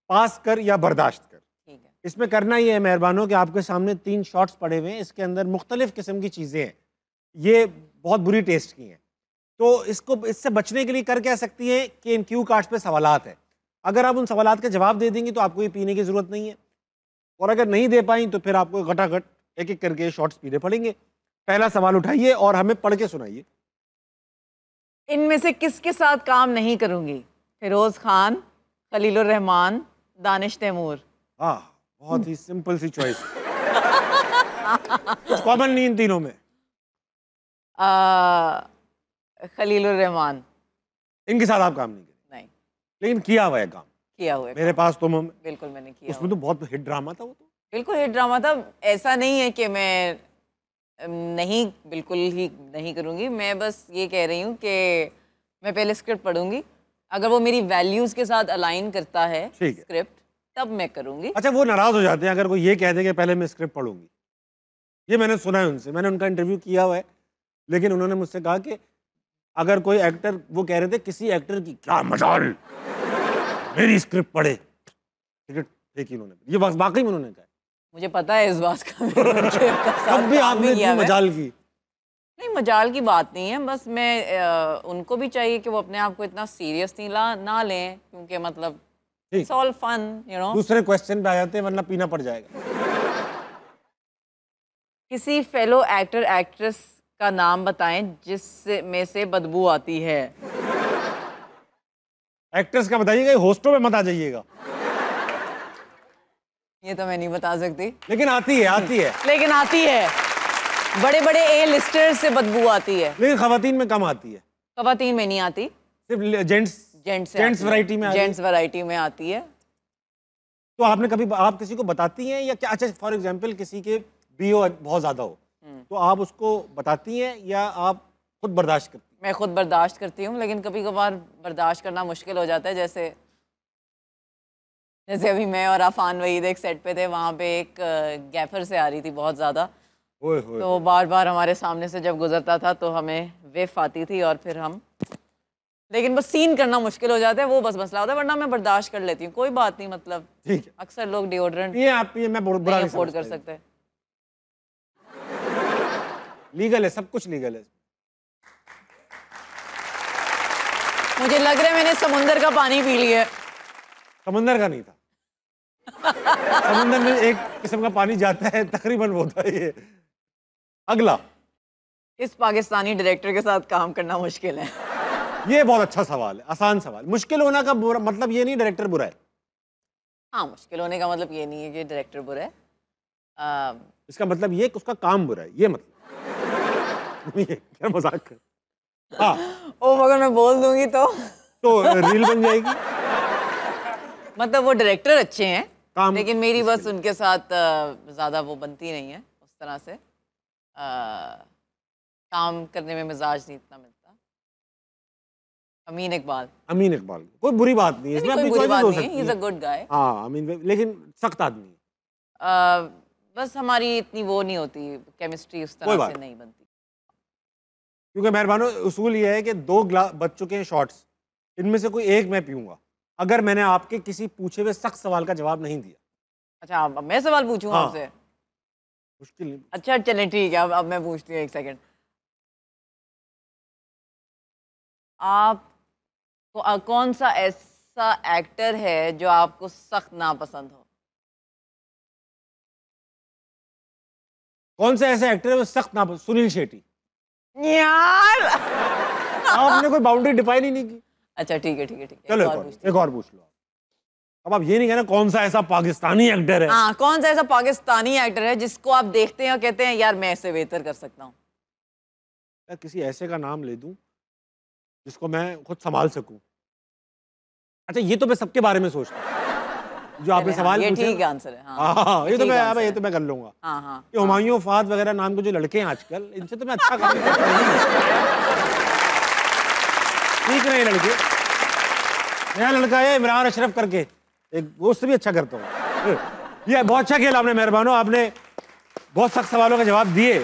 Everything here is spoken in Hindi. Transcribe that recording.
पास कर या बर्दाश्त कर। ठीक है। इसमें करना ही है मेहरबानों कि आपके सामने 3 शॉट्स पड़े हुए हैं, इसके अंदर मुख्तलिफ किस्म की चीज़ें हैं, ये बहुत बुरी टेस्ट की हैं। तो इसको इससे बचने के लिए कर क्या सकती हैं कि इन क्यू कार्ड्स पे सवालात हैं। अगर आप उन सवालात के जवाब दे देंगी तो आपको ये पीने की ज़रूरत नहीं है, और अगर नहीं दे पाई तो फिर आपको घटाघट एक एक करके शॉट्स पीने पड़ेंगे। पहला सवाल उठाइए और हमें पढ़ के सुनाइए। इनमें से किसके साथ काम नहीं करूंगी? फिरोज खान, खलीलुर रहमान, दानिश तैमूर। हाँ, बहुत ही सिंपल सी चॉइस। कुछ कॉमन नहीं इन तीनों में। खलीलुर रहमान। इनके साथ आप काम नहीं करें? नहीं। लेकिन किया हुआ है काम। किया हुआ है मेरे पास तुम में। बिल्कुल मैंने किया। उसमें तो बहुत हिट ड्रामा था वो तो। बिल्कुल हिट ड्रामा था। ऐसा नहीं है कि मैं नहीं, बिल्कुल ही नहीं करूँगी। मैं बस ये कह रही हूँ कि मैं पहले स्क्रिप्ट पढ़ूंगी, अगर वो मेरी वैल्यूज़ के साथ अलाइन करता है स्क्रिप्ट, तब मैं करूँगी। अच्छा, वो नाराज़ हो जाते हैं अगर कोई ये कह दे कि पहले मैं स्क्रिप्ट पढ़ूंगी। ये मैंने सुना है उनसे, मैंने उनका इंटरव्यू किया हुआ है, लेकिन उन्होंने मुझसे कहा कि अगर कोई एक्टर, वो कह रहे थे किसी एक्टर की क्या मजाल मेरी स्क्रिप्ट पढ़े, टिकट फेंकी उन्होंने। ये वाकई में उन्होंने कहा। मुझे पता है इस बात का। तब भी आपने इतनी मजाल की। नहीं, मजाल की बात नहीं है, बस मैं उनको भी चाहिए कि वो अपने आप को इतना सीरियस नहीं ना लें, क्योंकि मतलब it's all fun, you know. दूसरे क्वेश्चन पे आ जाते हैं वरना पीना पड़ जाएगा। किसी फेलो एक्टर एक्ट्रेस का नाम बताएं जिससे में से बदबू आती है। एक्ट्रेस का बताइएगा, होस्टों में मत आ जाइएगा। ये तो मैं नहीं बता सकती, लेकिन आती है, आती है। लेकिन आती है। बड़े बड़े ए लिस्टर्स से बदबू आती है, लेकिन खवातीन में कम आती है। खवातीन में नहीं आती, सिर्फ जेंट्स वैरायटी में, जेंट्स वैरायटी में आती है। तो आपने कभी, आप किसी को बताती हैं या क्या? अच्छा, फॉर एग्जांपल किसी के बीओ बहुत ज्यादा हो तो आप उसको बताती हैं या आप खुद बर्दाश्त करती हैं? मैं खुद बर्दाश्त करती हूँ, लेकिन कभी कभार बर्दाश्त करना मुश्किल हो जाता है। जैसे अभी मैं और आफान वहीद एक सेट पे थे, वहाँ पे एक गैफर से आ रही थी बहुत ज़्यादा, तो बार बार हमारे सामने से जब गुजरता था तो हमें वेफ आती थी और फिर हम, लेकिन बस सीन करना मुश्किल हो जाता है, वो बस मसला होता है, वरना मैं बर्दाश्त कर लेती हूँ, कोई बात नहीं। मतलब ठीक है। अक्सर लोग डिओड्रेंट ये आप ये मैं बुरा नहीं अफोर्ड कर सकते। लीगल है, सब कुछ लीगल है। मुझे लग रहा है मैंने समुंदर का पानी पी लिया। समुंदर का नहीं था। समुंदर में एक किस्म का पानी जाता है, तकरीबन वो था ये। अगला, इस पाकिस्तानी डायरेक्टर के साथ काम करना मुश्किल है। ये बहुत अच्छा सवाल है, आसान सवाल। मुश्किल होना का मतलब ये नहीं डायरेक्टर बुरा है। हाँ, मुश्किल होने का मतलब ये नहीं है कि डायरेक्टर बुरा है। इसका मतलब ये कि उसका काम बुरा है, ये मतलब क्या मजाक कर। हाँ, ओ अगर मैं बोल दूंगी तो रील बन जाएगी। मतलब वो डायरेक्टर अच्छे हैं, लेकिन मेरी बस उनके साथ ज़्यादा वो बनती नहीं है उस तरह से। काम करने में मिजाज नहीं इतना मिलता। अमीन इकबाल। अमीन इकबाल कोई बुरी बात नहीं है, इसमें अपनी बुरी बात हो नहीं है, सकती ही इज है। A good guy. हाँ, अमीन, लेकिन सख्त आदमी है। बस हमारी इतनी वो नहीं होती, केमिस्ट्री उस तरह से नहीं बनती। क्योंकि मेहरबानो उसूल ये है कि 2 गिलास बच चुके हैं शॉट्स, इनमें से कोई एक मैं पीऊंगा अगर मैंने आपके किसी पूछे हुए सख्त सवाल का जवाब नहीं दिया। अच्छा, अब मैं सवाल पूछूं आपसे? मुश्किल नहीं। अच्छा चलें ठीक है, अब मैं पूछती हूँ, एक सेकंड। आप कौन सा ऐसा एक्टर है जो आपको सख्त नापसंद हो? कौन सा ऐसा एक्टर है वो सख्त नापसंद? सुनील शेट्टी। यार आपने कोई बाउंड्री डिफाइन ही नहीं की। अच्छा ठीक है, ठीक है, ठीक है। चलो एक और पूछ लो। अब आप ये नहीं कहना कौन सा ऐसा पाकिस्तानी एक्टर है। हाँ, कौन सा ऐसा पाकिस्तानी एक्टर है जिसको आप देखते हैं और कहते हैं यार मैं ऐसे बेहतर कर सकता हूँ। मैं किसी ऐसे का नाम ले दूं जिसको मैं खुद संभाल सकूं। अच्छा, ये तो मैं सबके बारे में सोचता हूँ जो आपने सवाल पूछे। ये ठीक आंसर है। हाँ, ये तो मैं कर लूंगा। हाँ हाँ, ये हुमायूं फात वगैरह नाम के जो लड़के हैं आजकल, इनसे तो मैं अच्छा काम करता हूँ। ठीक नहीं लड़के। नया लड़का है इमरान अशरफ करके, एक वो उससे भी अच्छा करता हूँ। ये बहुत अच्छा खेला आपने मेहरबानो, आपने बहुत सख्त सवालों का जवाब दिए।